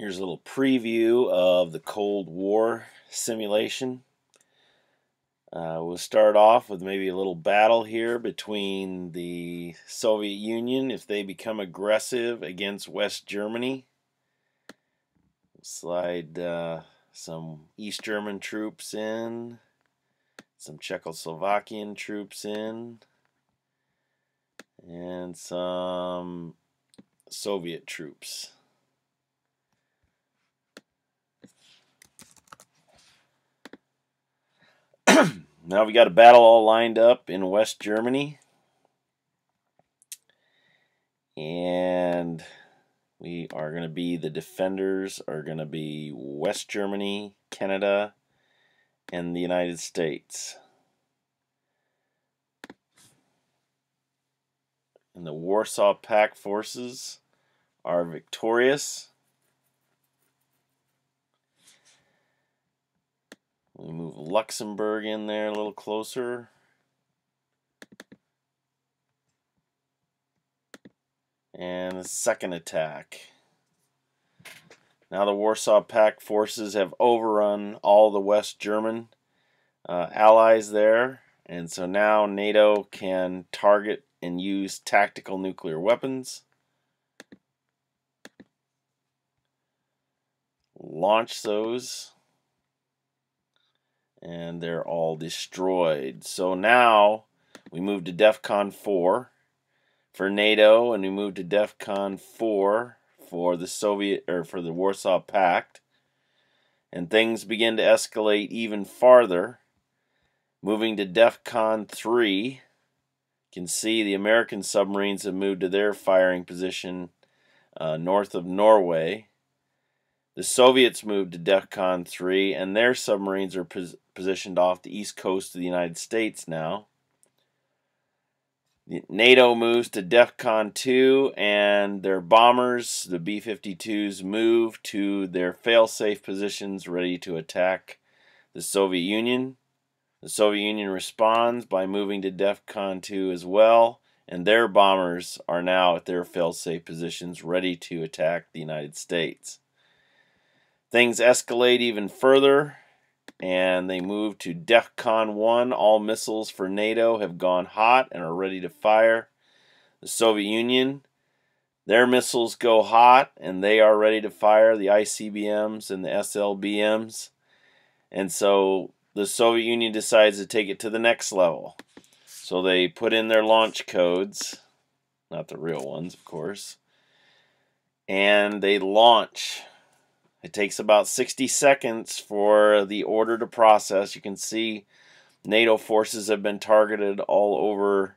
Here's a little preview of the Cold War simulation. We'll start off with maybe a little battle here between the Soviet Union if they become aggressive against West Germany. Slide some East German troops in, some Czechoslovakian troops in, and some Soviet troops. Now we got a battle all lined up in West Germany. And we are going to be, the defenders are going to be West Germany, Canada, and the United States. And the Warsaw Pact forces are victorious. We move Luxembourg in there a little closer. And a second attack. Now the Warsaw Pact forces have overrun all the West German allies there. And so now NATO can target and use tactical nuclear weapons. Launch those. And they're all destroyed. So now we move to DEFCON 4 for NATO, and we move to DEFCON 4 for the for the Warsaw Pact. And things begin to escalate even farther. Moving to DEFCON 3, you can see the American submarines have moved to their firing position north of Norway. The Soviets moved to DEFCON 3, and their submarines are positioned off the east coast of the United States now. NATO moves to DEFCON 2, and their bombers, the B-52s, move to their fail-safe positions ready to attack the Soviet Union. The Soviet Union responds by moving to DEFCON 2 as well, and their bombers are now at their fail-safe positions ready to attack the United States. Things escalate even further, and they move to DEFCON 1. All missiles for NATO have gone hot and are ready to fire. The Soviet Union, their missiles go hot, and they are ready to fire, the ICBMs and the SLBMs. And so the Soviet Union decides to take it to the next level. So they put in their launch codes, not the real ones, of course, and they launch. It takes about 60 seconds for the order to process. You can see NATO forces have been targeted all over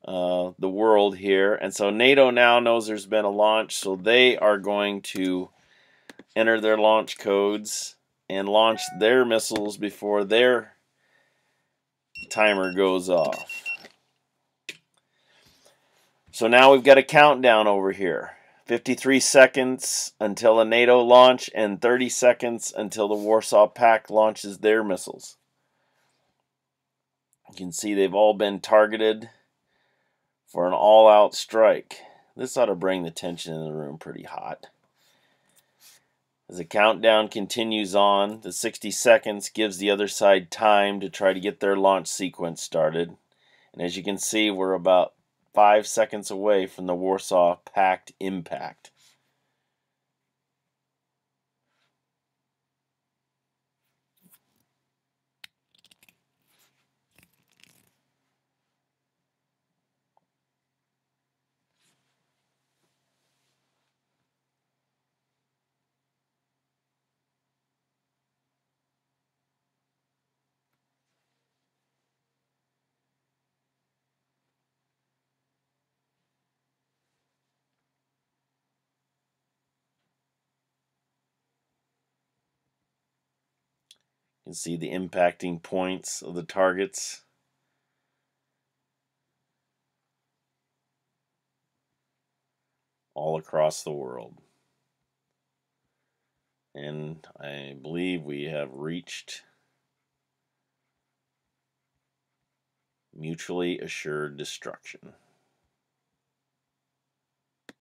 the world here. And so NATO now knows there's been a launch, so they are going to enter their launch codes and launch their missiles before their timer goes off. So now we've got a countdown over here. 53 seconds until a NATO launch and 30 seconds until the Warsaw Pact launches their missiles. You can see they've all been targeted for an all-out strike. This ought to bring the tension in the room pretty hot. As the countdown continues on, the 60 seconds gives the other side time to try to get their launch sequence started. And as you can see, we're about 5 seconds away from the Warsaw Pact impact. You can see the impacting points of the targets. All across the world. And I believe we have reached mutually assured destruction.